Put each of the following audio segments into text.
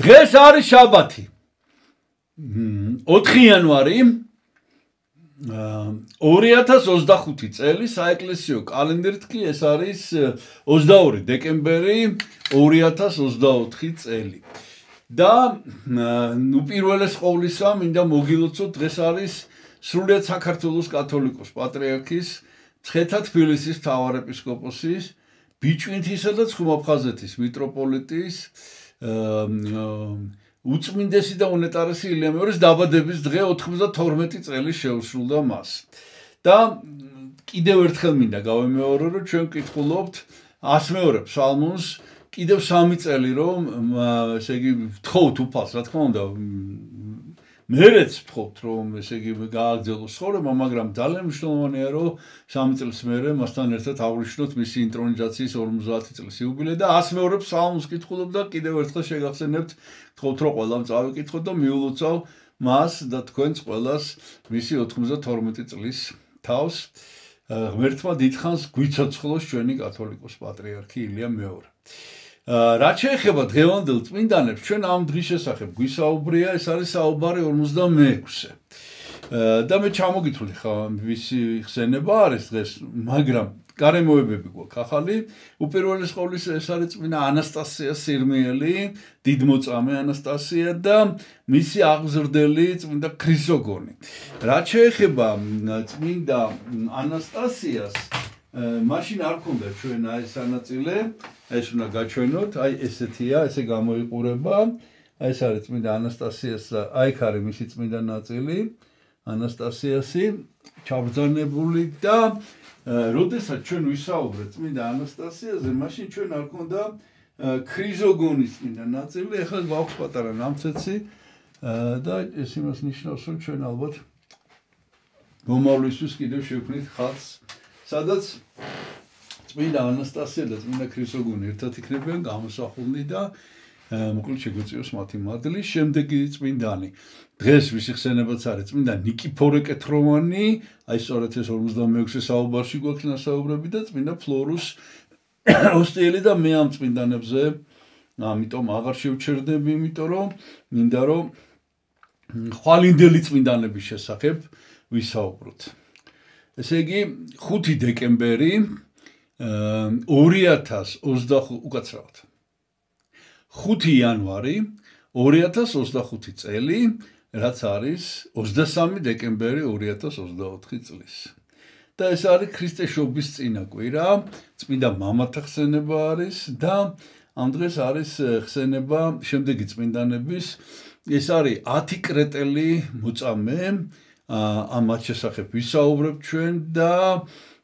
დღეს არის შაბათი 4 იანვარი 2025 წელი საეკლესიო კალენდრით კი ეს არის 22 დეკემბერი 2024 წელი. და უპირველეს ყოვლისა მინდა მოგილოცოთ დღეს არის სრულიად საქართველოს კათოლიკოს პატრიარქის მცხეთა თბილისის მთავარეპისკოპოსის ბიჭვინთისა და ცხუმაფხაზეთის მიტროპოლიტის უწმინდესი და უნეტარესი ილია მეორის დაბადების დღე 92 წელი შეუსრულდა მას. და კიდევ ერთხელ მინდა გავემეორო, რომ ჩვენ ვკითხულობთ 100 ფსალმუნს, კიდევ 3 წელი რომ ესე იგი ვთხოვთ უფალს, რა თქმა უნდა, მერეც ვთხოვთ რომ ესე იგი გააგრძელოს ცხოვრება, მაგრამ ძალიან მნიშვნელოვანია რომ 3 წელს მერე მასთან ერთად აღვნიშნოთ მისი ინტრონიზაციის 50 წლის იუბილე და 100 ფსალმუნს ვკითხულობ და კიდევ ერთხელ შეგახსენებთ, ვთხოვთ რომ ყველამ წავიკითხოთ და მიულოცავ მას და თქვენს ყველას მისი 92 წლის თავს. ღმერთმა დიდხანს გვიცოცხლოს ჩვენი კათოლიკოს პატრიარქი ილია მეორე. რაც შეეხება დღევანდელ წმინდანებს, ჩვენ ამ დღის შესახებ გვისაუბრია, ეს არის საუბარი 46-ე. და მე ჩამოგითვლი ხა ვისი ხსენება არის დღეს, მაგრამ გარემოებები გვაქვს ახალი. უპირველეს ყოვლისა ეს არის წმინდა ანასტასია სირმიელი, დიდმოწამე ანასტასია და მისი აღმზრდელი წმინდა ქრისოგონი. რაც შეეხება წმინდა ანასტასიას, მაშინ არ ქონდა ჩვენ აი ეს ანაწილე, ეს უნდა გაჩვენოთ, აი ესეთია, ესე გამოიყურება. აი ეს არის წმინდა ანასტასიას, აი იქ არის მისი წმინდა ნაწილი, ანასტასიასი ჩაბრძანებული და როდესაც ჩვენ ვისაუბრეთ წმინდა ანასტასიაზე, მაშინ ჩვენ არ ქონდა ქრიზოგონის წმინდა ნაწილი, ეხლა გვაქვს პატარა ნამცეცი და ეს იმას ნიშნავს, რომ ჩვენ ალბათ მომავლისთვის კიდევ შევქმნით ხატს, სადაც წმინდა ანასტასია და წმინდა ქრისოგონი ერთად იქნებიან გამოსახულნი და მოკლედ შეგვეციოს მათი მადლი. შემდეგი წმინდანი დღეს ვისი ხსენებაც არის წმინდა ნიკიფორე კეთროვანი, აი სწორედ ეს 46-ე საუბარში გვაქვს ნასაუბრები და წმინდა ფლორუს ოსტიელი და მე ამ წმინდანებზე ამიტომ აღარ შევჩერდები, იმიტომ რომ მინდა რომ ხვალინდელი წმინდანების შესახებ ვისაუბროთ. ესე იგი 5 დეკემბერი 2025 უკაცრავად 5 იანვარი 2025 წელი, რაც არის 23 დეკემბერი 2024 წლის. და ეს არის ქრისტეშობის წინა კვირა, წმინდა მამათა ხსენება არის და ამ დღეს არის ხსენება შემდეგი წმინდანების, ეს არის 10 კრეტელი მოწამე, ამათ შესახებ ვისაუბრებ ჩვენ და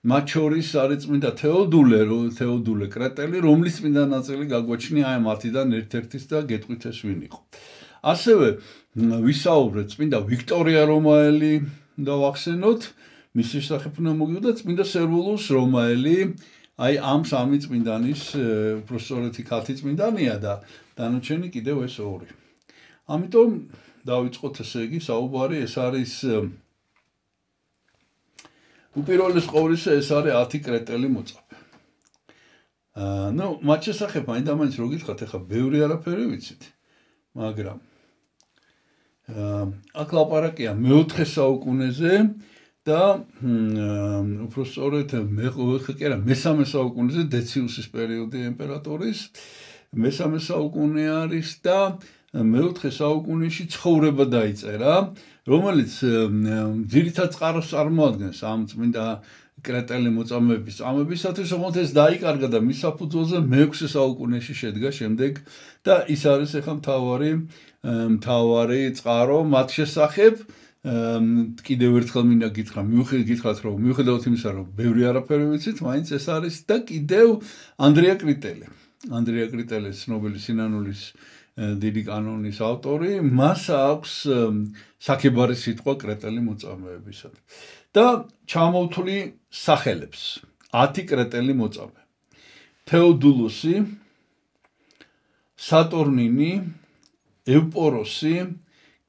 მათ შორის არის წმინდა თეოდულე კრეტელი, რომლის წმინდა ნაწილი გაგვაჩნია აი მათიდან ერთ-ერთის და გეტყვით ეს ვინ იყო. ასევე ვისაუბრეთ წმინდა ვიქტორია რომაელი და ვახსენოთ, მის შესახებ უნდა მოგიყვეთ წმინდა სერვულუს რომაელი, აი ამ 3 წმინდანის უბრალოდ 10 წმინდანია და დანარჩენი კიდევ ეს 2. ამიტომ დავიწყოთ ესე იგი საუბარი, ეს არის უპირველეს ყოვლისა ეს არის 10 კრეტელი მოწამე. ნუ მათ შესახებ მაინც რო გითხრათ, ახლა ბევრი არაფერი ვიცით, მაგრამ აქ ლაპარაკია მე-4 საუკუნეზე და უბრალოდ მე-3 საუკუნეზე დეციუსის პერიოდი იმპერატორის, მე-3 საუკუნე არის და მე-4 საუკუნეში ცხოვრება დაიწერა, რომელიც ძირითად წყაროს წარმოადგენს ამ წმინდა კრეტელი მოწამეების წამებისათვის, თუმცა ეს დაიკარგა და მის საფუძველზე მე-6 საუკუნეში შედგა შემდეგ და ის არის ახლა მთავარი წყარო მათ შესახებ. კიდევ ერთხელ მინდა გითხრათ, რომ მიუხედავად იმისა, რომ ბევრი არაფერი ვიცით, მაინც ეს არის და კიდევ ანდრია კრიტელი, ცნობილი სინანულის დიდი კანონის ავტორი, მას აქვს საქებარი სიტყვა კრეტელი მოწამეებისათვის. და ჩამოვთვლი სახელებს 10 კრეტელი მოწამე. თეოდულუსი, სატურნინი, ევპოროსი,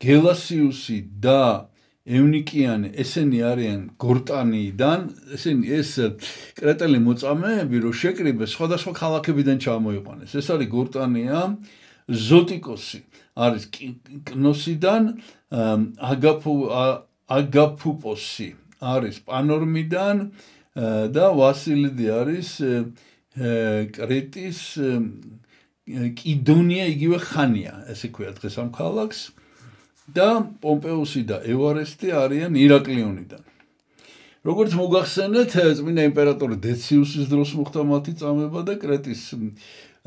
გელასიუსი და ევნიკიანი, ესენი არიან გორტანიიდან, ეს კრეტელი მოწამეები, რომ შეკრიბეს სხვადასხვა ქალაქებიდან ჩამოიყვანეს. ეს არის გორტანია, ზოტიკოსი არის კნოსიდან, აგაფუპოსი არის პანორმიდან და ვასილიდი არის კრეტის კიდონია იგივე ხანია, ესე ქვია დღეს ამ ქალაქს და პომპეუსი და ევარესტი არიან ირაკლიონიდან. როგორც მოგახსენეთ, წმინდა იმპერატორი დეციუსის დროს მოხდა მათი წამება და კრეტის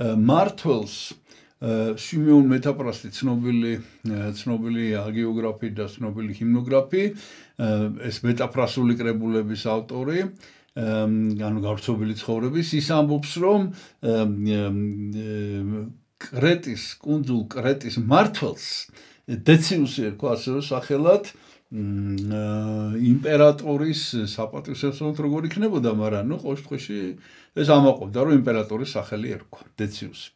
მმართველს შიმეონ მეტაპრასტი ცნობილი ჰაგიოგრაფი და ცნობილი ჰიმნოგრაფი, ეს მეტაფრასული კრებულების ავტორი, ანუ გავრცობილი ცხოვრების, ის ამბობს, რომ კრეტის კუნძულ კრეტის მმართველს დეციუსი ერქვა ასევე სახელად იმპერატორის საპატივცემლოდ როგორ იქნებოდა, მაგრამ ნუ ყოველ შემთხვევაში ეს ამაყობდა, რომ იმპერატორის სახელი ერქვა დეციუსი.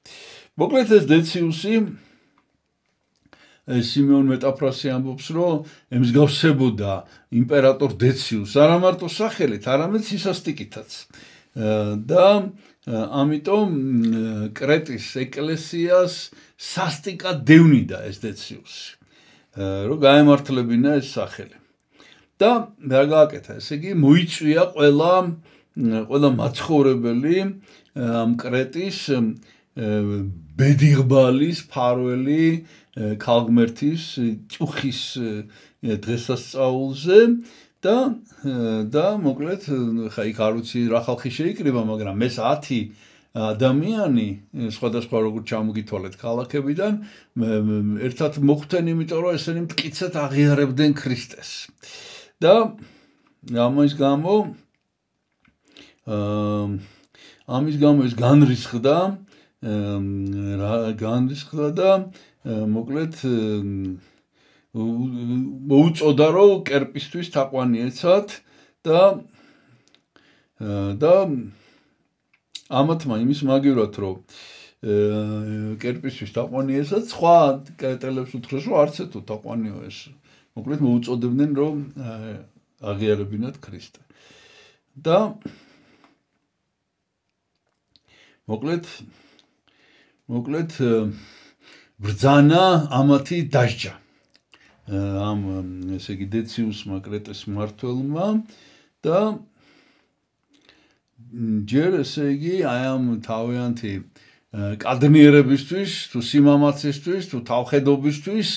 მოკლედ ეს დეციუსი სიმეონ მეტაფრასი ამბობს, რომ ემსგავსებოდა იმპერატორ დეციუსს არა მარტო სახელით, არამედ სისასტიკითაც. და ამიტომ კრეტის ეკლესიას სასტიკად დევნიდა ეს დეციუსი, რომ გაემართლებინა ეს სახელი. და რა გააკეთა, ესე იგი მოიწვია ყველა მაცხოვრებელი ამ კრეტის ბედიღბალის, ფარველი, ქალღმერთის ჭუხის დღესასწაულზე და მოკლედ ხა იქ არ ვიცი რა ხალხი შეიკრიბა, მაგრამ ეს 10 ადამიანი სხვადასხვა როგორ ჩამოგითვალეთ ქალაქებიდან ერთად მოხვდნენ, იმიტომ რომ ესენი მტკიცედ აღიარებდნენ ქრისტეს. და ამის გამო ეს განრისხდა და მოკლედ მოუწოდა, რომ კერპისთვის თაყვანი ეცათ და ამათმა იმის მაგივრად, რომ კერპისთვის თაყვანი ეცათ, სხვა კრეტელებს უთხრეს, რომ არც ეთო თაყვანიო ეს. მოკლედ მოუწოდებდნენ, რომ აღიარებინათ ქრისტე. და მოკლედ ბრძანა ამათი დასჯა. ამ ესე იგი დეციუსმა კრეტეს მმართველმა და ჯერ ესე იგი აი ამ თავიანთი კადნიერებისთვის, თუ სიმამაცისთვის, თუ თავხედობისთვის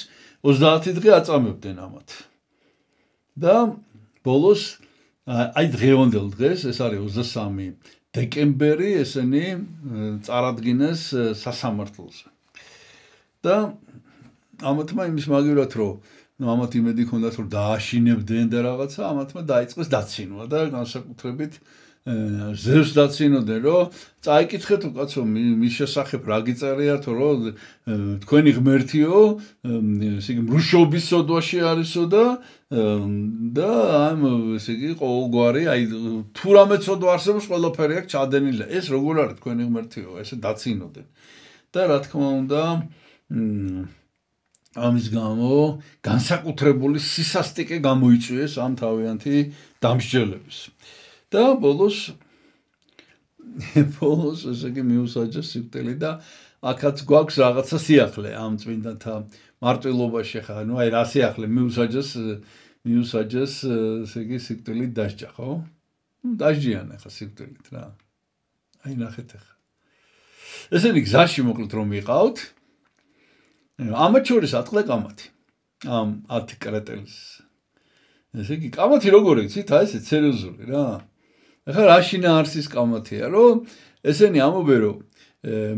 30 დღე აწამებდნენ ამათ. და ბოლოს აი დღევანდელ დღეს, ეს არის 23 დეკემბერი, ესენი წარადგინეს სასამართლოზე. და ამათმა იმის მაგივრად, რომ ამათ იმედი ჰქონდათ, რომ დააშინებდნენ და რაღაცა, ამათმა დაიწყეს დაცინვა და განსაკუთრებით ზევს დაცინოდნენ, რომ წაიკითხეთ უკაცო მის შესახებ რა გიწერიათო, რომ თქვენი ღმერთიო, ესე იგი მრუშობის სოდვაში არისო და ამ ესე იგი ყოველგვარი, აი თუ რამე სოდვა არსებობს, ყველაფერი აქ ჩადენილია. ეს როგორ არის თქვენი ღმერთიო, ესე დაცინოდნენ. და რა თქმა უნდა, ამის გამო განსაკუთრებული სისასტიკე გამოიწვიეს ამ თავიანთი დამსჯელების. და ბოლოს ესე იგი მიუსაჯეს სიკვდილი და აქაც გვაქვს რაღაცა სიახლე ამ წმინდანთა მარტვილობაში ხა, ნუ აი რა სიახლე მიუსაჯეს ესე იგი სიკვდილით დასჯა, ხო? დასჯიან ახლა სიკვდილით რა. აი ნახეთ ახლა. ესენი გზაში მოკლედ რომ ვიყავთ, ამათ შორის ატყდა კამათი. ამ 10 კრეტელის. ესე იგი კამათი როგორ იცით, აი ესე სერიოზული რა. ახლა რა შინაარსის კამათია, რომ ესენი ამობენ, რომ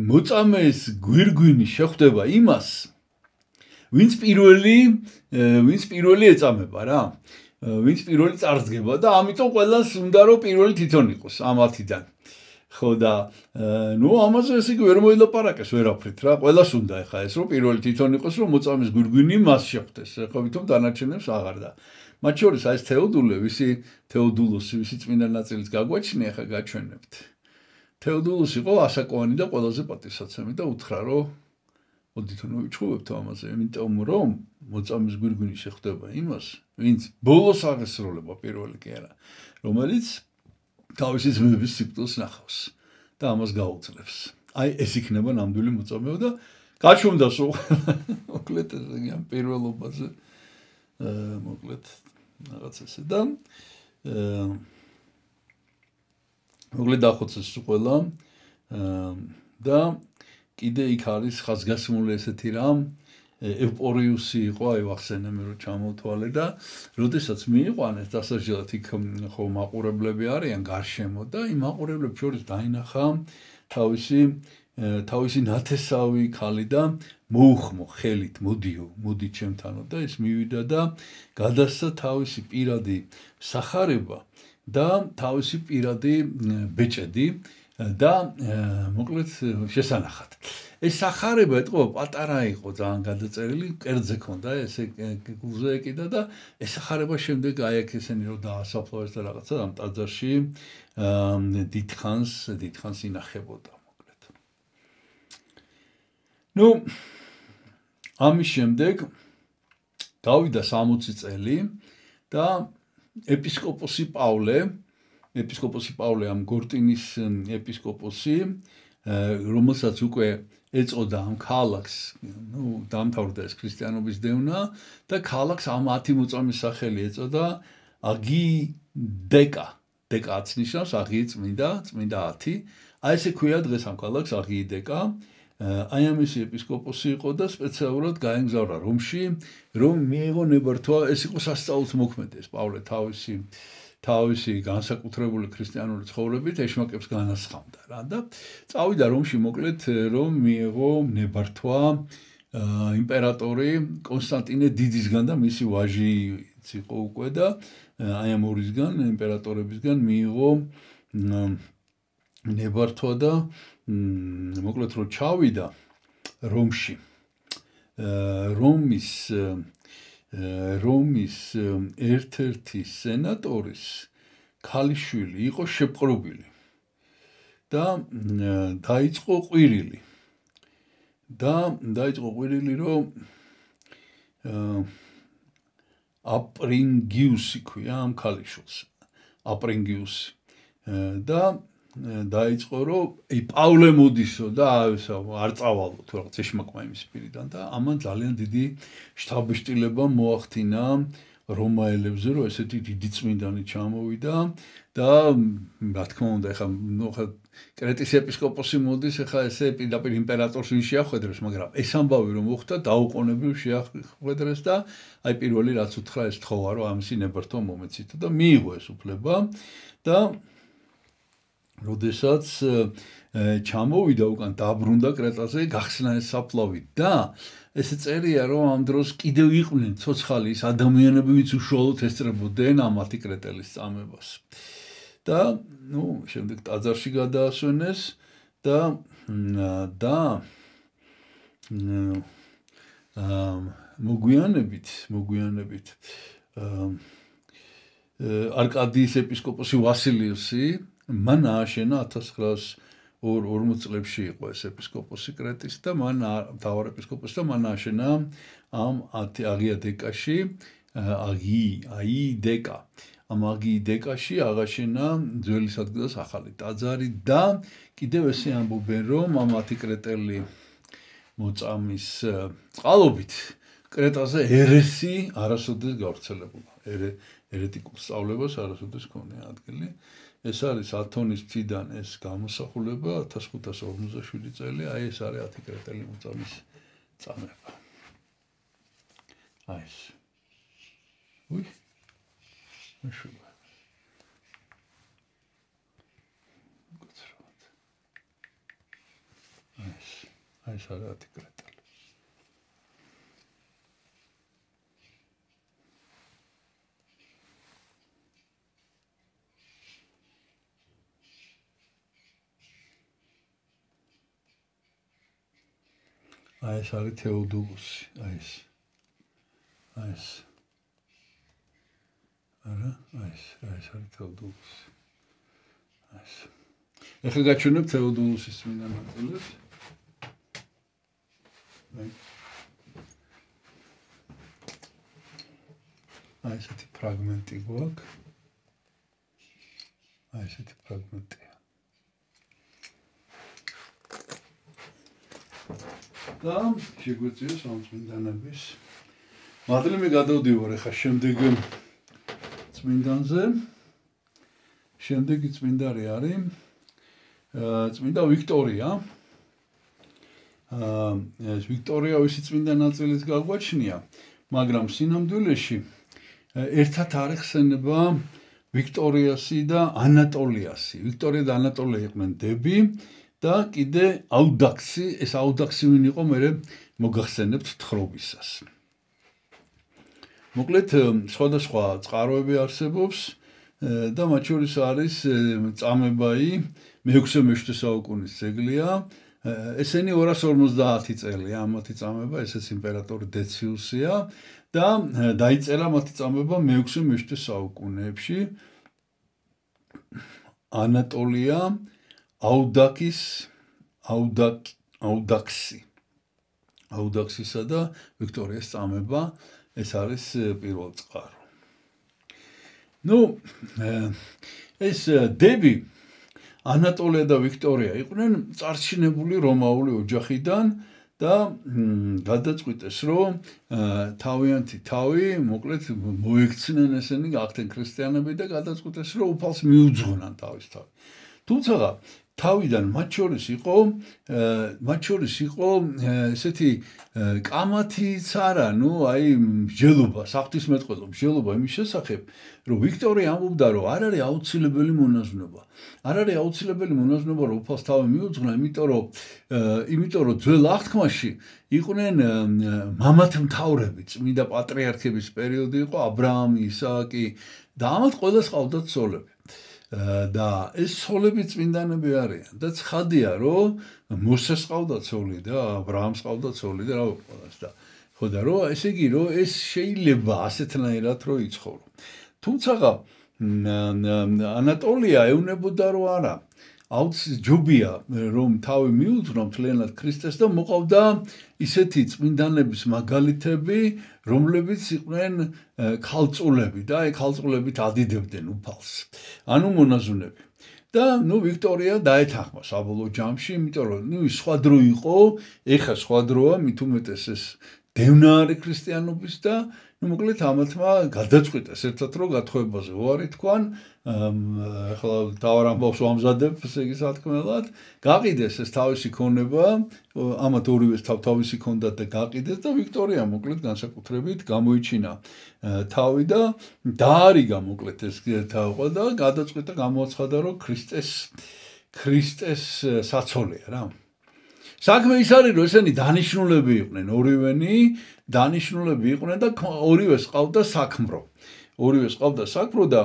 მოწამეს გვირგვინი შეხვდება იმას, ვინც პირველი ეწამება რა. ვინც პირველი წარსდგება და ამიტომ ყველას უნდა რომ პირველი თვითონ იყოს ამ 10-დან. ხო და ნუ ამაზე ესე იგი ვერ მოილაპარაკეს ვერაფრით რა. ყველას უნდა ეხა ეს რომ პირველი თვითონ იყოს, რომ მოწამეს გვირგვინი მას შეხვდეს. ხო ვითომ დანარჩენებს აღარ და მათ შორის აი ეს თეოდულოსი, ვისი წმინდა ნაწილიც გაგვაჩნია, ახლა გაჩვენებთ. თეოდულოსი იყო ასაკოვანი და ყველაზე პატივსაცემი და უთხრა, რომ მოდით ვიჩხუბებთ ამაზე, იმიტომ რომ მოწამის გვირგვინი შეხვდება იმას, ვინც ბოლოს აღესრულება პირველი კი არა, რომელიც თავისი ძმების სიკვდილს ნახავს და ამას გაუძლებს. აი ეს იქნება ნამდვილი მოწამეო და გაჩვენდა სულ მოკლედ ამ პირველობაზე მოკლედ რაღაც ესე და მოკლედ დახოცეს ყველა და კიდე იქ არის ხაზგასმული ესეთი რამ ეპორიუსი იყო, აი ვახსენე მე რომ ჩამოვთვალე და როდესაც მიიყვანეს დასაჯელად იქ ხო მაყურებლები არიან გარშემო და იმ მაყურებლებს შორის დაინახა თავისი ნათესავი ქალი და მოუხმო ხელით მოდი ჩემთანო და ის მივიდა და გადასცა თავისი პირადი სახარება და თავისი პირადი ბეჭედი და მოკლედ შესანახად ეს სახარება ეთყობა პატარა იყო ძალიან გადაწერილი კერძზე ქონდა ესე გულზე ეკიდა და ეს სახარება შემდეგ აი აქ ესენი რომ დაასაფლავეს და რაღაცა ამ ტაძარში დიდხანს ინახებოდა მოკლედ ნუ ამის შემდეგ გავიდა 60 წელი და ეპისკოპოსი პავლე ამ გორტინის ეპისკოპოსი რომელსაც უკვე ეწოდა ამ ქალაქს ნუ დამთავრდა ეს ქრისტიანობის დევნა და ქალაქს ამ 10 მოწამის სახელი ეწოდა აგიდეკა დეკაც ნიშნავს agi წმინდა 10 აი ესე ქვია დღეს ამ ქალაქს აგიდეკა აი ამისი ეპისკოპოსი იყო და სპეციალურად გაემგზავრა რომში რომ მიიღო ნებართვა ეს იყო სასწაულთ მოქმედი ეს პავლე თავისი განსაკუთრებული ქრისტიანული ცხოვრებით ეშმაკებს განასხამდა რა და წავიდა რომში მოკლედ რომ მიიღო ნებართვა იმპერატორი კონსტანტინე დიდისგან და მისი ვაჟიც იყო უკვე და აი ამ ორისგან იმპერატორებისგან მიიღო ნებართვა და მოკლედ რომ ჩავიდა რომში რომის ერთ-ერთი სენატორის ქალიშვილი იყო შეპყრობილი და დაიწყო ყვირილი რომ აპრინგიუსი ქვია ამ ქალიშვილს აპრინგიუსი და დაიწყო რომ პავლე მოდისო და არ წავალო თუ რაღაც ეშმაკმა იმის პირიდან და ამან ძალიან დიდი შთაბეჭდილება მოახდინა რომაელებზე რომ ესეთი დიდი წმინდანი ჩამოვიდა და რა თქმა უნდა ეხლა კრეტის ეპისკოპოსი მოდის ეხლა ესე პირდაპირ იმპერატორს ვინ შეახვედრებს მაგრამ ეს ამბავი რომ მოხდა დაუყოვნებლივ შეახვედრეს და აი პირველი რაც უთხრა ეს თხოვა რომ ამისი ნებართვა მომეცით და მიიღო ეს უფლება და როდესაც ჩამოვიდა უკან დაბრუნდა კრეტაზე გახსნა ეს საფლავი და ესე წერია რომ ამ დროს კიდევ იყვნენ ცოცხალი ის ადამიანები ვინც უშუალოდ ესწრებოდნენ ამ 10 კრეტელის წამებას და ნუ შემდეგ ტაძარში გადაასვენეს და მოგვიანებით არკადიის ეპისკოპოსი ვასილიუსი მან ააშენა 1940 წლებში იყო ეს ეპისკოპოსი კრეტის და მან მთავარ ეპისკოპოსი და მან ააშენა ამ აგიადეკაში აგიდეკა ამ აგიდეკაში აღაშენა ძველი სადგილას ახალი ტაძარი და კიდევ ესე ამბობენ რომ ამ 10 კრეტელი მოწამის წყალობით კრეტაზე ერესი არასოდეს გავრცელებულა ერეტიკულ სწავლებას არასოდეს ქონია ადგილი ეს არის ათონის ციდან ეს გამოსახულება 1557 წელი აი ეს არის 10 კრეტელი მოწამის წამება აი ეს უი მაშულა აი ეს არის 10 კრეტელი აი ეს არის თეოდულუსი, აი ეს. არა, აი ეს არის თეოდულუსი. აი ეს. ეხლა გაჩვენებ თეოდულუსის წმინდა ნაწილებს. აი ესეთი ფრაგმენტი გვაქვს. აი ესეთი ფრაგმენტია. და შეგვეწია სამწმინდანების მადლი გადავდივარ ახლა შემდეგ წმინდანზე. შემდეგი წმინდარი არის წმინდა ვიქტორია. ეს ვიქტორია ვისი წმინდა ნაწილიც გაგვაჩნია, მაგრამ სინამდვილეში ერთად არ ეხსენება ვიქტორიასი და ანატოლიასი. ვიქტორია და ანატოლია იყვნენ დები და კიდე აუდაქსი, ეს აუდაქსი ვინ იყო, მე მოგახსენებთ თხრობისას. მოკლედ სხვადასხვა წყაროები არსებობს და მათ შორის არის წამებაი მე-6 საუკუნის ძეგლია. ესენი 250 წელია ამათი წამება, ესეც იმპერატორ დეციუსია და დაიწერა მათი წამება მე-6 საუკუნეებში. ანატოლია აუდაქსისა და ვიქტორიას წამება, ეს არის პირველ წყარო. ეს დები ანატოლია და ვიქტორია იყვნენ წარჩინებული რომაული ოჯახიდან და გადაწყვიტეს, რომ თავიანთი თავი, მოკლედ მოექცნენ ესენი, გახდნენ ქრისტიანები და გადაწყვიტეს, რომ უფალს მიუძღვნან თავის თავი. თუმცა თავიდან მათ შორის იყო ესეთი კამათიც არა, აი მსჯელობა, საღვთისმეტყველო მსჯელობა იმის შესახებ, რომ ვიქტორია ამბობდა, რომ არ არის აუცილებელი მონაზვნობა. არ არის აუცილებელი მონაზვნობა, რომ უფალს თავი მიუძღვნა, იმიტომ რომ ძველ აღთქმაში იყვნენ მამათმთავრები, წმინდა პატრიარქების პერიოდი იყო აბრაამი, ისააკი და ამათ ყველას ყავდათ ცოლები. და ეს ცოლები წმინდანები არიან და ცხადია, რომ მოსეს ყავდა ცოლი და აბრაამს ყავდა ცოლი და რა ვიყოლას და ხო და რომ ესე იგი რომ ეს შეიძლება ასეთნაირად რომ იცხოვრო. თუმცა ანატოლია ეუნებოდა რომ არა, ჯობია რომ თავი მიუძღვნა მთლიანად ქრისტეს და მოყავდა ისეთი წმინდანების მაგალითები, რომლებიც იყვნენ ქალწულები და აი ქალწულებით ადიდებდნენ უფალს. ანუ მონაზვნები. და ვიქტორია დაეთანხმა საბოლოო ჯამში, იმიტომ რომ სხვა დრო იყო, ეხა სხვა დროა, მით უმეტეს ეს დევნარი ქრისტიანობის და მოკლედ ამათმა გადაწყვიტეს ერთად რომ გათხოვებაზე უარი თქვან, ახლა თავარ ამბავს ვამზადებ, ესე იგი სათქმელად, გაყიდეს ეს თავისი ქონება, ამათ ორივეს თავისი ქონდათ და გაყიდეს და ვიქტორია მოკლედ განსაკუთრებით გამოიჩინა თავი და დაარიგა მოკლედ ეს თავი და გადაწყვიტა გამოაცხადა რომ ქრისტეს საცოლეა რა. საქმე ის არის რომ ესენი დანიშნულები იყვნენ, ორივენი დანიშნულები იყვნენ და ორივეს ყავდა საქმრო და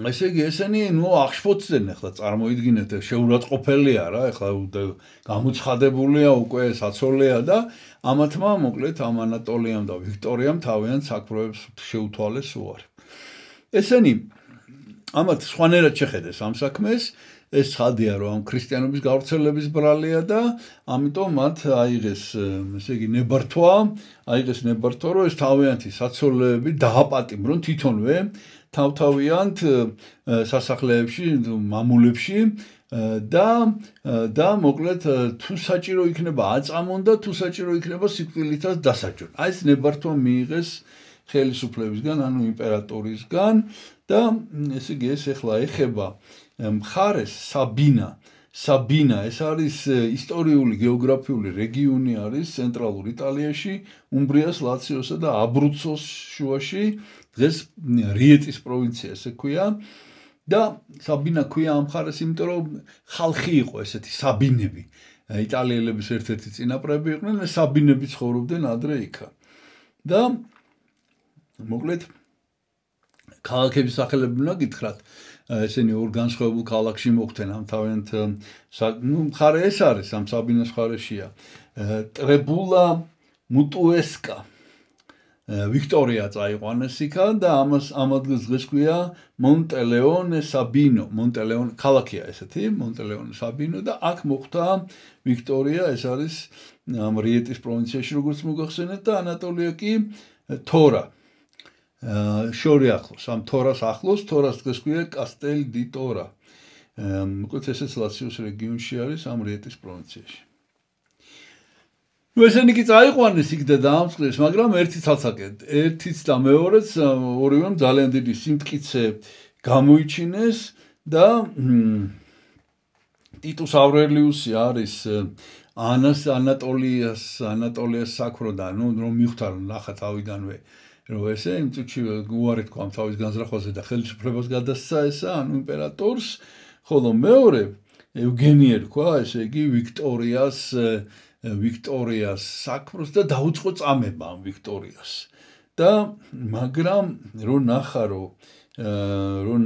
ესე იგი ესენი აღშფოთდნენ ახლა წარმოიდგინეთ შეურაცხყოფელია რა, ახლა გამოცხადებულია უკვე საცოლეა და ამათმა მოკლედ ამ ანატოლიამ და ვიქტორიამ თავიანთ საქმროებს შეუთვალეს უარი. ესენი ამათ სხვანაირად შეხედეს ამ საქმეს. ეს ცხადია რომ ამ ქრისტიანობის გავრცელების ბრალია და ამიტომ მათ აიღეს ესე იგი ნებართვა რომ ეს თავიანთი საცოლეები დააპატიმრონ თვითონვე თავთავიანთ სასახლეებში, მამულებში და მოკლედ თუ საჭირო იქნება აწამონ და თუ საჭირო იქნება სიკვდილითაც დასაჯონ. აი ეს ნებართვა მიიღეს ხელისუფლებისგან, ანუ იმპერატორისგან და ესე იგი ეს ახლა ეხება მხარეს საბინა, ეს არის ისტორიული გეოგრაფიული რეგიონი არის ცენტრალურ იტალიაში, უმბრიას, ლაციოსა და აბრუცოს შუაში, დღეს რიეტის პროვინცია ესე ქვია და საბინა ქვია ამ მხარეს, იმიტომ რომ ხალხი იყო ესეთი საბინები, იტალიელების ერთ-ერთი წინაპრები იყვნენ, საბინები ცხოვრობდნენ ადრე იქა. და მოკლედ ქალაქების სახელები უნდა გითხრათ, ესენი ორ განსხვავებულ ქალაქში მოხდნენ ამ თავიანთ მხარე ეს არის ამ საბინოს მხარეშია ტრებულა მუტუესკა ვიქტორია წაიყვანეს იქა და ამ ადგილს დღეს ქვია მონტელეონე საბინო, მონტელეონე ქალაქია ესეთი, მონტელეონე საბინო და აქ მოხდა ვიქტორია, ეს არის ამ რიეტის პროვინციაში როგორც მოგახსენეთ და ანატოლია კი თორა შორი ახლოს, ამ თორას ახლოს, თორას დღეს ქვია კასტელ დი ტორა. მოკლედ ესეც ლაციოს რეგიონში არის ამ რიეტის პროვინციაში. ნუ ესენი კი წაიყვანეს იქ და დაამწყეს, მაგრამ ერთიც და მეორეც ორივემ ძალიან დიდი სიმტკიცე გამოიჩინეს და ტიტუს ავრელიუსი არის ანატოლიას საქმრო და ნუ რომ მივხვდა რომ ნახა თავიდანვე რომ ესე იმ წუთში უარი თქვა თავის განზრახვაზე და ხელისუფლებას გადასცა ესა ანუ იმპერატორს ხოლო მეორე ევგენი ერქვა ესე იგი ვიქტორიას საქმროს და დაუწყო წამება ამ ვიქტორიას და მაგრამ რო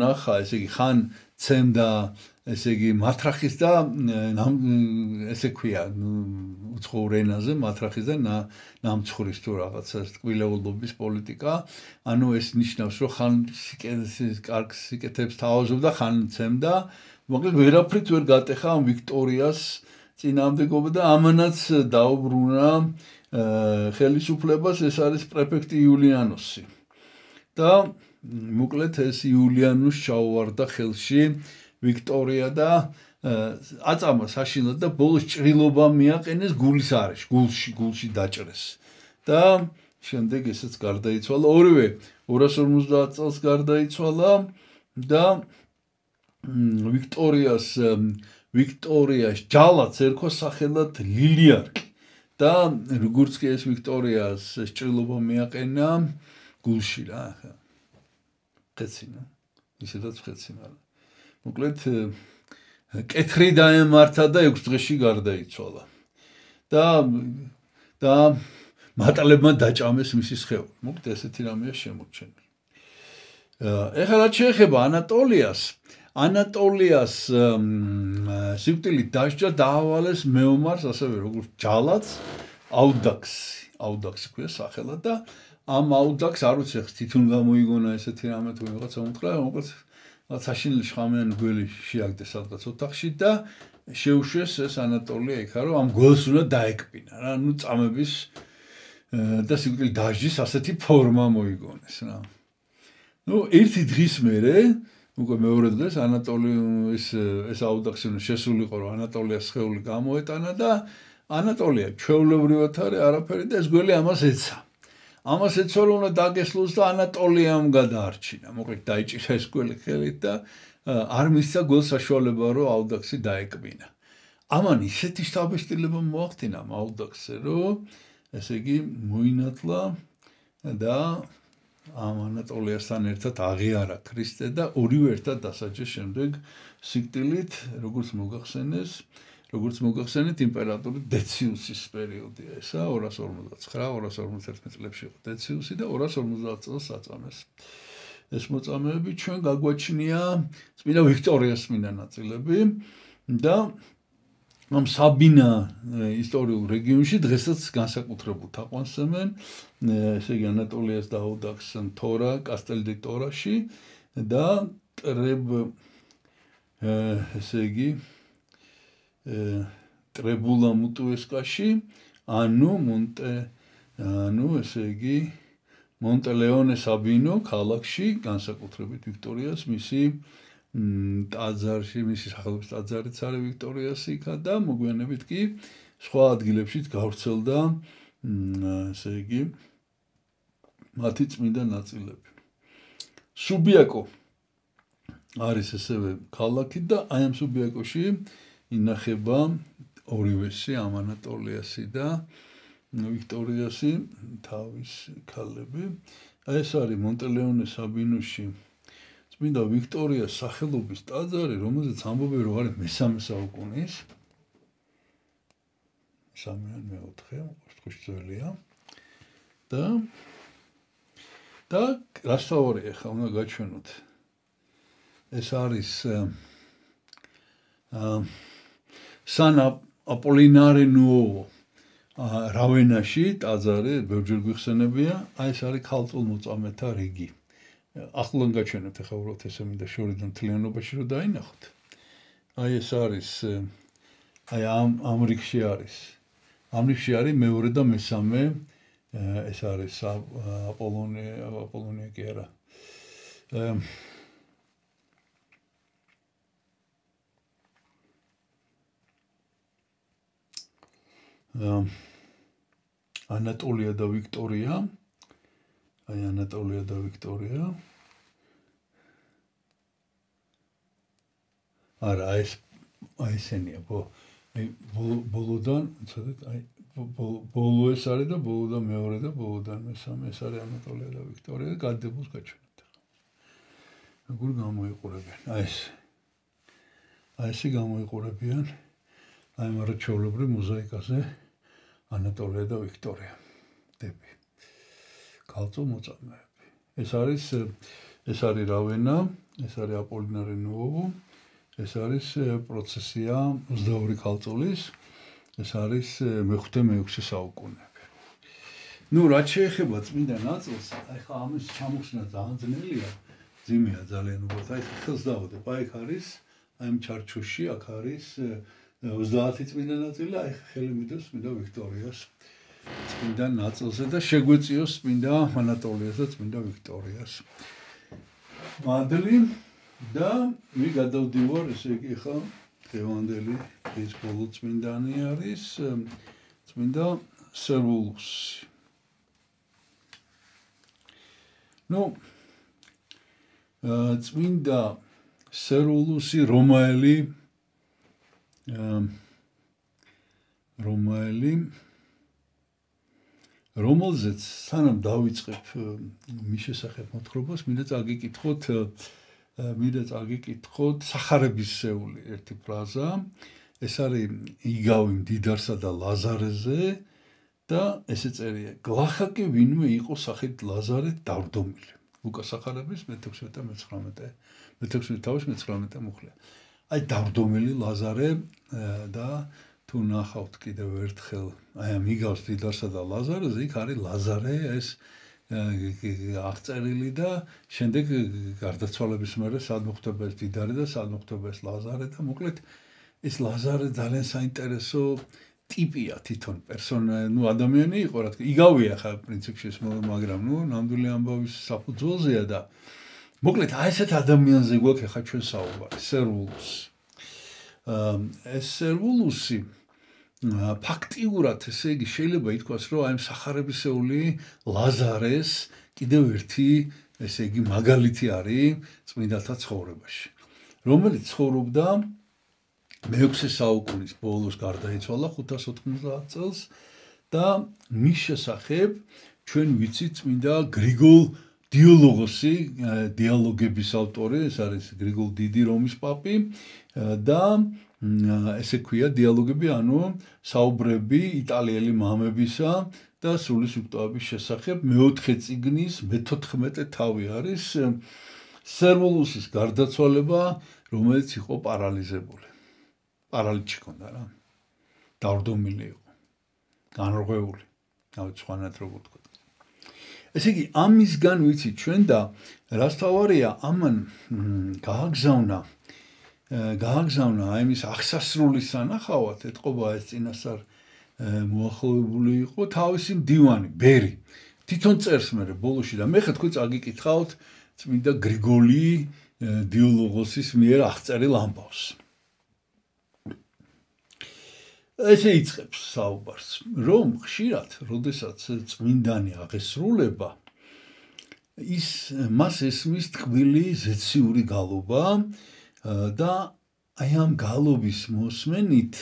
ნახა ესე იგი ხან ცემდა ესე იგი მათრახის და ესე ქვია უცხოურ ენაზე მათრახის და ნამცხვრის თუ რაღაცა ტკბილეულობის პოლიტიკა ანუ ეს ნიშნავს რომ ხან კარგ სიკეთებს თავაზობდა ხან ცემდა მოკლედ ვერაფრით ვერ გატეხა ამ ვიქტორიას წინააღმდეგობა და ამანაც დაუბრუნა ხელისუფლებას ეს არის პრეფექტი იულიანოსი და მოკლედ ეს იულიანოს ჩაუვარდა ხელში ვიქტორია და აწამა საშინლად და ბოლოს ჭრილობა მიაყენეს გულის არეში, გულში დაჭრეს. და შემდეგ ესეც გარდაიცვალა, ორივე 250 წელს გარდაიცვალა და ვიქტორიას ჯალაც ერქვა სახელად ლილიარკი. და როგორც კი ეს ვიქტორიას ჭრილობა მიაყენა გულში რა, ხეცინა, ისედაც ხეცინა. მოკლედ კეთრი დაემართა და 6 დღეში გარდაიცვალა. და მატალებმა დაჭამეს მისი სხეული. მოკლედ ესეთი რამეა შემორჩენილი. ეხლა რაც შეეხება ანატოლიას სიკვდილით დასჯა დაავალეს მეომარს ასევე როგორც ჯალაც აუდაქსი ქვია სახელად და ამ აუდაქსს არ ვიცი ხს თვითონ გამოიგონა ესეთი რამე თუ ვიღაცა უთხრა მოკლედ საშინელი შხამიანი გველი შეაგდეს სადღაც ოთახში და შეუშვეს ეს ანატოლია იქა რომ ამ გველს უნდა დაეკპინა რა ნუ წამების და სიკვდილით დასჯის ასეთი ფორმა მოიგონეს რა ნუ ერთი დღის მერე უკვე მეორე დღეს ეს აუდაქსი შესულიყო რომ ანატოლიას სხეული გამოეტანა და ანატოლია ჩვეულებრივად არის არაფერი და ეს გველი ამას ეცა ამას ეცვა რომ უნდა დაგესლოს და ანატოლიამ გადაარჩინა. მოკლედ დაიჭირა ეს გველი ხელით და არ მისცა გველს საშუალება რომ აუდაქსი დაეკბინა. ამან ისეთი შთაბეჭდილება მოახდინა აუდაქსზე რომ ესე იგი მოინათლა და ამ ანატოლიასთან ერთად აღიარა ქრისტე და ორივე ერთად დასაჯეს შემდეგ სიკვდილით როგორც მოგახსენეთ იმპერატორი დეციუსის პერიოდია ესა 259-251 წლებში იყო დეციუსი და 250 წელს აწამეს ეს მოწამეები ჩვენ გაგვაჩნია წმინდა ვიქტორიას წმინდა ნაწილები და ამ საბინა ისტორიულ რეგიონში დღესაც განსაკუთრებულ თაყვანს ესე იგი ანატოლიას და აუდაქსს თორა კასტელ-დე ტორაში და ესე იგი ტრებულა მუტუესკაში ესე იგი მონტელეონე საბინო ქალაქში განსაკუთრებით ვიქტორიას მისი ტაძარში მისი სახელობის ტაძარიც არის ვიქტორიას იქა და მოგვიანებით კი სხვა ადგილებშიც გავრცელდა ესე იგი მათი წმინდა ნაწილები სუბიაკო არის ესევე ქალაქი და აი ამ სუბიაკოში ინახება ორივესი ამ ანატოლიასი და ვიქტორიასი თავის ქალები ეს არის მონტელეონე საბინოში წმინდა ვიქტორიას სახელობის ტაძარი რომელზეც ამბობენ რომ არის მე-3 საუკუნის სამიან მეოთხე უცხოშძელია და რასთავარი ახლა უნდა გაჩვენოთ ეს არის სან აპოლინარე ნუოვო რავენაში ტაძარი ბევრჯერ გვიხსენებია აი ეს არის ქალწულ მოწამეთა რიგი ახლან გაჩვენებთ ახლა უბრალოდ ესე მინდა შორიდან მთლიანობაში რომ დაინახოთ აი ეს არის აი ამ რიგში არის მეორე და მესამე ეს არის აპოლონია კი არა ანატოლია და ვიქტორია. აი ანატოლია და ვიქტორია. არა, აი ესენია, ბოლოდან, ცოტა, აი ბოლო ეს არის და ბოლოდან მეორე და ბოლოდან მესამე ეს არის ანატოლია და ვიქტორია და გადებულს გაჩვენეთ. როგორ გამოიყურებიან? აი ესე გამოიყურებიან აი მარჩეულებრივ მოზაიკაზე ანატოლია და ვიქტორია. დები. ქალწულ მოწამეები. ეს არის რავენა, ეს არის აპოლინარი ნუოვო. ეს არის პროცესია 22 ქალწულის. ეს არის მე-6 საუკუნეები. ნუ რაც შეეხება წმინდა ნაწილს, აი ხა ამის ჩამოხსნა ძალიან ძნელია, ძიმეა ძალიან უბრალოდ. აი ხელს დავუდებ, აი აქ არის, აი ამ ჩარჩოში აქ არის 30 წმინდა ნაწილი, აი ხელი მიდევს წმინდა ვიქტორიას წმინდა ნაწილზე და შეგვეციოს წმინდა ანატოლიას და წმინდა ვიქტორიას. მადლი და მე გადავდივარ, ესე იგი ხა დღევანდელი ეს ბოლო წმინდანი არის წმინდა სერვულუსი. ნუ წმინდა სერვულუსი რომაელი რომელზეც სანამ დავიწყებ მის შესახებ მოთხრობას, მინდა წაგიკითხოთ სახარებისეული ერთი ფრაზა. ეს არის იგავი მდიდარსა და ლაზარეზე და ესე წერია: გლახაკი ვინმე იყო სახით ლაზარე დავდომილი. ლუკას სახარების მე-16-19 მუხლია. აი დავდომილი ლაზარე და თუ ნახავთ კიდევ ერთხელ აი ამ იგავს მდიდარსა და ლაზარეზე, იქ არის ლაზარე ეს აღწერილი და შემდეგ გარდაცვალების მერე სად მოხდება ეს დიდარი და სად მოხდება ეს ლაზარე და მოკლედ ეს ლაზარე ძალიან საინტერესო ტიპია თვითონ პერსონა, ნუ ადამიანი იყო რა თქმა უნდა, იგავია ხა პრინციპში ეს, მაგრამ ნუ ნამდვილი ამბავის საფუძველზეა და მოკლედ აი ესეთ ადამიანზე გვაქვს ხა ჩვენ საუბარი, სერვულუსი. ეს სერვულუსი ფაქტიურად ესე იგი შეიძლება ითქვას, რომ აი სახარებისეული ლაზარეს კიდევ ერთი ესე იგი მაგალითი არის წმინდათა ცხოვრებაში, რომელიც ცხოვრობდა მე-6 საუკუნის ბოლოს გარდაიცვალა 590 წელს და მის შესახებ ჩვენ ვიცით წმინდა გრიგოლ დიალოგოსი, დიალოგების ავტორი, ეს არის გრიგოლ დიდი რომის პაპი და ესე ქვია დიალოგები, ანუ საუბრები იტალიელი მამებისა და სული სიკვდილების შესახებ. მე-4 წიგნის მე-14 თავი არის სერვულუსის გარდაცვალება, რომელიც იყო პარალიზებული. პარალიჩი ჰქონდა რა. დავრდომილი იყო. განრღვეული. თავი სხვანაირად როგორ თქვა. ესე იგი, ამისგან ვიცით ჩვენ და რას თავარია, ამან გააგზავნა აი მის აღსასრულის სანახავად, ეთყობა ეს წინასწარ მოახლოვებული იყო თავისი მდივანი, ბერი. თვითონ წერს მერე ბოლოში და მე ხა თქვენ წაგიკითხავთ წმინდა გრიგოლი დიალოგოსის მიერ აღწერილ ამბავს. ესე იწყებს საუბარს, რომ ხშირად, როდესაც წმინდანი აღესრულება, მას ესმის ტკბილი ზეციური გალობა და აი ამ გალობის მოსმენით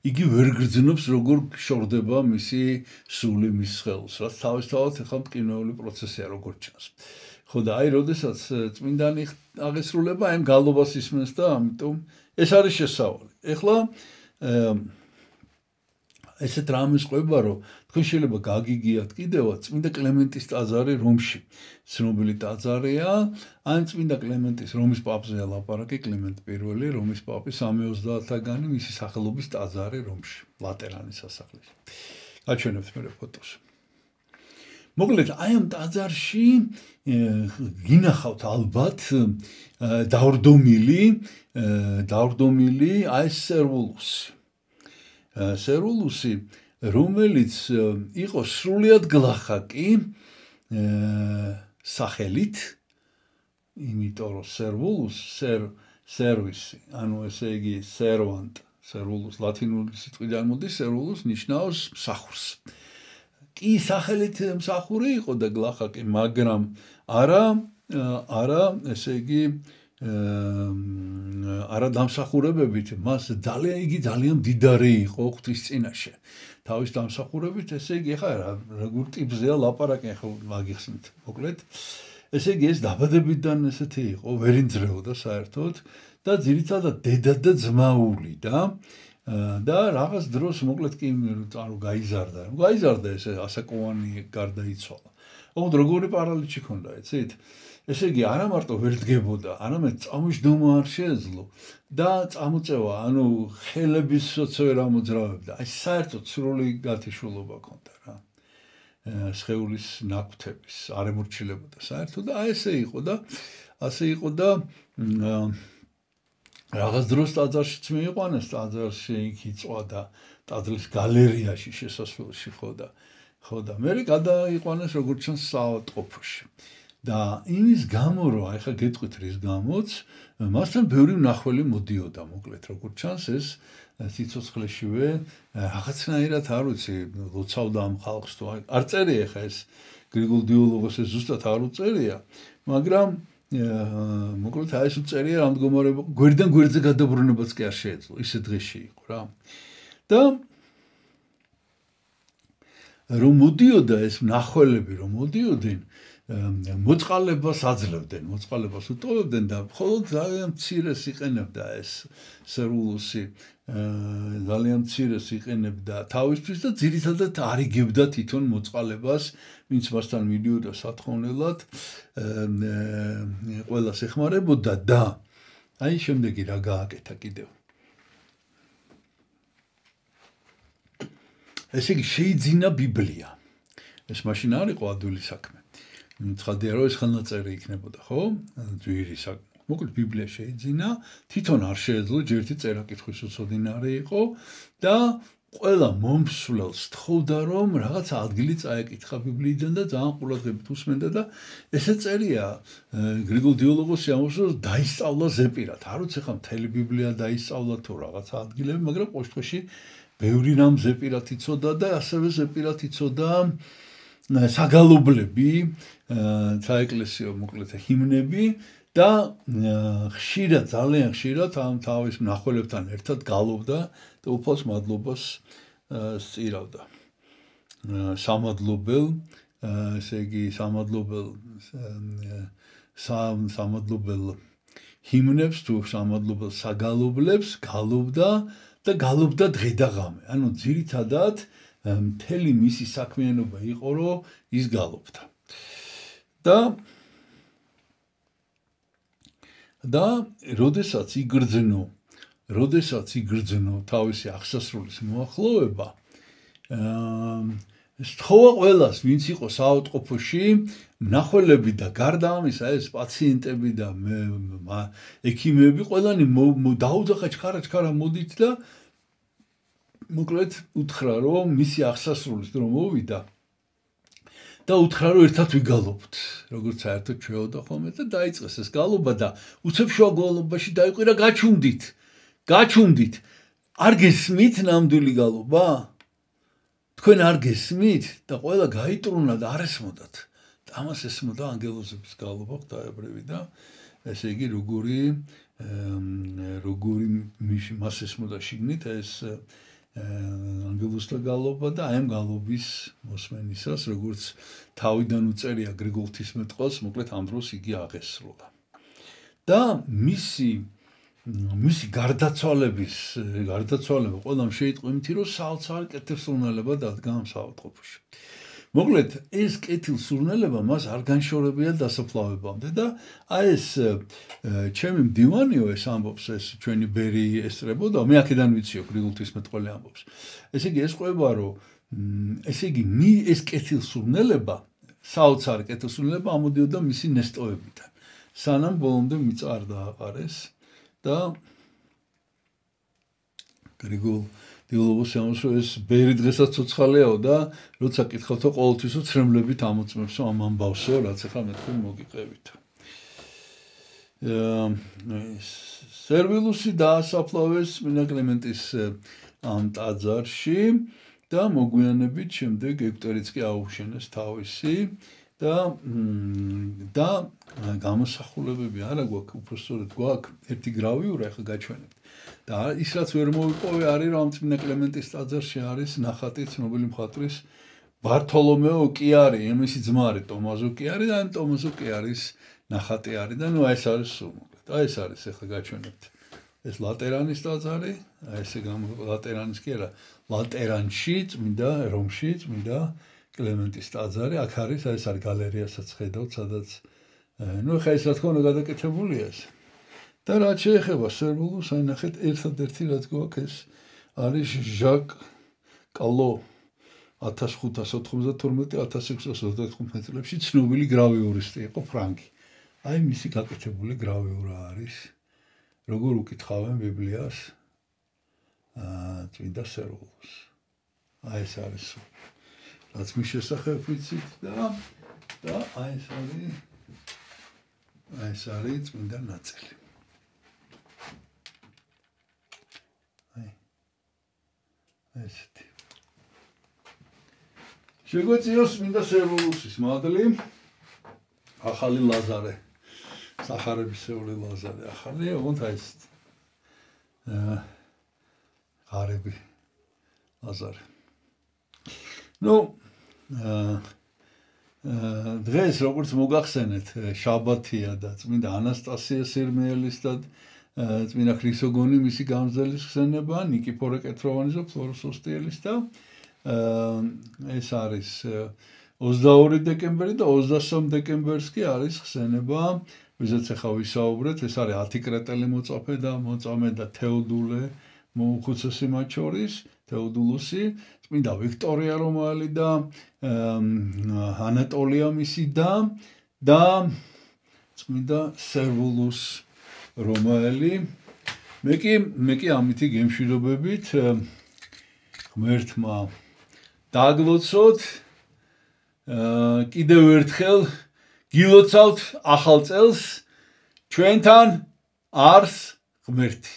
იგი ვერ გრძნობს, როგორ შორდება მისი სული მის სხეულს, რაც თავისთავად ახლა მტკივნეული პროცესია, როგორ ჩანს. ხო და აი როდესაც წმინდანი აღესრულება, აი ამ გალობას ისმენს და ამიტომ ეს არის შესავალი. ეხლა ესეთ რამეს ყვება, რომ თქვენ შეიძლება გაგიგიათ კიდევაც წმინდა კლემენტის ტაძარი რომში. ცნობილი ტაძარია, ან წმინდა კლემენტის რომის პაპზეა ლაპარაკი, კლემენტ პირველი, რომის პაპი 330-თაგანი მისი სახელობის ტაძარი რომში, ლატერანის სასახლეში. გაჩვენებთ მე ფოტოს. მოკლედ, აი ამ ტაძარში გინახავთ ალბათ დავრდომილი აი სერვულუსი. სერვულუსი, რომელიც იყო სრულიად გლახაკი სახელით, იმიტომ რომ სერვულუს, სერვისი, ანუ ესე იგი სერვანტ, სერვულუს ლათინური სიტყვიდან მოდის, სერვულუს ნიშნავს მსახურს. კი სახელით მსახური იყო და გლახაკი, მაგრამ არა, ესე იგი არა დამსახურებებით, იგი ძალიან მდიდარი იყო ღვთის წინაშე. თავის დამსახურებით, ესე იგი, ახლა როგორ ტიპზეა ლაპარაკი, ახლა მაგიხსნით, მოკლედ. ესე იგი, ეს დაბადებიდან ესეთი იყო, ვერ ინძრეოდა საერთოდ და ძირითადად დედა და ძმაული და რაღაც დროს მოკლედ კი გაიზარდა ეს ასაკოვანი გარდაიცვალა. ოღონდ როგორი პარალიჩი ქონდა, იცით? ესე იგი, არა მარტო ვერ დგებოდა, არამედ წამოჯდომა არ შეეძლო და წამოწევა, ანუ ხელების სოცე რა მოძრავებდა. აი საერთოდ სრული გათიშულობა ქონდა რა. სხეულის ნაკვთების არ ემორჩილებოდა საერთოდ და ასე იყო და რაღაც დროს ტაძარშიც მიიყვანეს, ტაძარში იქ იწვა და ტაძრის გალერეაში შესასვლელში ხო და მე გადაიყვანეს როგორც ჩანს საავადმყოფოში. და იმის გამო რომ ახლა გეტყვით რის გამოც მასთან ბევრი მნახველი მოდიოდა მოკლედ როგორც ჩანს ეს სიცოცხლეშივე რაღაცნაირად არ ვიცი ლოცავდა ამ ხალხს თუ არ წერია ახლა ეს გრიგოლ დიოლოგოსი ზუსტად არ უწერია მაგრამ მოკლედ აი ეს უწერია რა მდგომარეობა გვერდიდან გვერდზე გადაბრუნებაც კი არ შეეძლო ისე დღეში იყო რა და რომ მოდიოდა ეს მნახველები რომ მოდიოდნენ მოწყალებას აძლევდნენ, მოწყალებას უტოვებდნენ და მხოლოდ ძალიან მცირეს იყენებდა ეს სერულუსი, ძალიან მცირეს იყენებდა თავისთვის და ძირითადად არ იგებდა თვითონ მოწყალებას, ვინც მასთან მიდიოდა სათხოვნელად, ყველას ეხმარებოდა და აი შემდეგი რა გააკეთა კიდევ. ესე იგი შეიძინა ბიბლია. ეს მაშინ არ იყო ადვილი საქმე. ცხადია რომ ეს ხელნაწერი იქნებოდა, ხო? ძვირი საქმე. მოკლედ ბიბლია შეიძინა, თვითონ არ შეეძლო, ჯერთი წერა-კითხვის უცოდინარი იყო და ყველა მომსვლელს თხოვდა რომ რაღაცა ადგილი წაეკითხა ბიბლიიდან და ძალიან ყურადღებით უსმენდა და ესე წერია გრიგოლ დიოლოგოსი ამბობს რომ დაისწავლა ზეპირად. არ ვიცი ხა მთელი ბიბლია დაისწავლა თუ რაღაცა ადგილები, მაგრამ ყოველთვის ბევრი რამ ზეპირად იცოდა და ასევე ზეპირად იცოდა საგალობლები, საეკლესიო მოკლედ ჰიმნები და ხშირად, ძალიან ხშირად ამ თავის მნახველებთან ერთად გალობდა და უფალს მადლობას სწირავდა. სამადლობელ, ესე იგი სამადლობელ ჰიმნებს თუ სამადლობელ საგალობლებს გალობდა და გალობდა დღე და ღამე. ანუ ძირითადად მთელი მისი საქმიანობა იყო, რომ ის გალობდა. და როდესაც იგრძნო თავისი აღსასრულის მოახლოება, სთხოვა ყველას, ვინც იყო საავადმყოფოში, მნახველები და გარდა ამისა, ეს პაციენტები და ექიმები ყველანი დაუძახა ჩქარა მოდით და მოკლედ უთხრა რომ მისი აღსასრულის დრო მოვიდა და უთხრა რომ ერთად ვიგალობთ როგორც საერთოდ ჩვეოდა ხოლმე და დაიწყეს ეს გალობა და უცებ შუაგულობაში დაიყვირა გაჩუმდით არ გესმით ნამდვილი გალობა თქვენ არ გესმით და ყველა გაიტრუნა და არ ესმოდათ და ამას ესმოდა ანგელოზების გალობა ღვთაებრივი და ესე იგი როგორი მას ესმოდა შიგნით ეს ანგელოზთა გალობა და აი ამ გალობის მოსმენისას როგორც თავიდან უწერია გრიგოლ ღვთისმეტყველს მოკლედ ამ დროს იგი აღესრულა და მისი გარდაცვალება ყველამ შეიტყო იმითი რომ საოცარი კეთილსურნელება დადგა ამ საავადმყოფოში მოკლედ ეს კეთილსურნელება მას არ განშორებია დასაფლავებამდე და აი ეს ჩემი მდივანიო ეს ამბობს ეს ჩვენი ბერი ესწრებოდა მე აქედან ვიციო გრიგოლ ღვთისმეტყველი ამბობს ესე იგი ეს ყვება რომ ესე იგი ეს კეთილსურნელება საოცარი კეთილსურნელება ამოდიოდა მისი ნესტოებიდან სანამ ბოლომდე მიწა არ დააყარეს და გრიგოლ დიოლოგოსი ამბობს რომ ეს ბერი დღესაც ცოცხალეაო და როცა კითხავთო ყოველთვის ცრემლებით ამოწმებსო ამ ამბავსო რაც ახლა მე თქვენ მოგიყევით სერვილუსი დაასაფლავეს წმინდა კლემენტის ამ ტაძარში და მოგვიანებით შემდეგ ეგვტერიც კი აუშენეს თავისი და გამოსახულებები არა გვაქვს, უბრალოდ გვაქვს ერთი გრავიურა, ახლა გაჩვენებთ. და ის რაც ვერ მოვიპოვე არის რომ წმინდა კლემენტის ტაძარში არის ნახატი ცნობილი მხატვრის ბართოლომეო კიარი, მისი ძმა არის ტომაზო კიარი და ამ ტომაზო კიარის ნახატი არის და ნუ ეს არის სულ მოკლედ. აი ეს არის ახლა გაჩვენებთ. ეს ლატერანის ტაძარი, აი ესე ლატერანის კი არა, ლატერანში, წმინდა რომში, წმინდა კლემენტის ტაძარი, აქ არის, აი ეს არის გალერეასაც ხედავთ, სადაც ნუ ხა ეს რა თქმა უნდა გადაკეთებულია ეს. და რაც შეეხება სერბულს, აი ნახეთ, ერთადერთი რაც გვაქვს ეს არის ჟაკ კალო 1592-1635 წლებში ცნობილი გრავიურისტი იყო ფრანკი. აი მისი გაკეთებული გრავიურა არის. როგორ უკითხავენ ბიბლიას წმინდა სერბულს. აი ეს არის რაც მის შესახებ ვიცით და აი ეს არის წმინდა ნაწილი. ესეთი. შეგვეციოს წმინდა სერბულუსის მადლი. ახალი ლაზარე. სახარებისეული ლაზარე ახალი, ოღონდ აი ეს ღარები ლაზარე. ნუ დღეს როგორც მოგახსენეთ, შაბათია და წმინდა ანასტასია სირმეელის და წმინდა ქრისოგონი მისი გამგზელების ხსენება, ნიკიფორე კეთროვანის და ფლორუს ოსტიელის და ეს არის 22 დეკემბერი და 23 დეკემბერს კი არის ხსენება, ვისაც ახლა ვისაუბრეთ, ეს არის 10 კრეტელი მოწაფე და მოწამე და თეოდულე მოუხუცესი მათ შორის, თეოდულუსი, წმინდა ვიქტორია რომაელი და ანატოლია მისი და წმინდა სერბულუს რომაელი. მე კი ამითი გემშვიდობებით ღმერთმა დაგლოცოთ კიდევ ერთხელ გილოცავთ ახალ წელს ჩვენთან არს ღმერთი.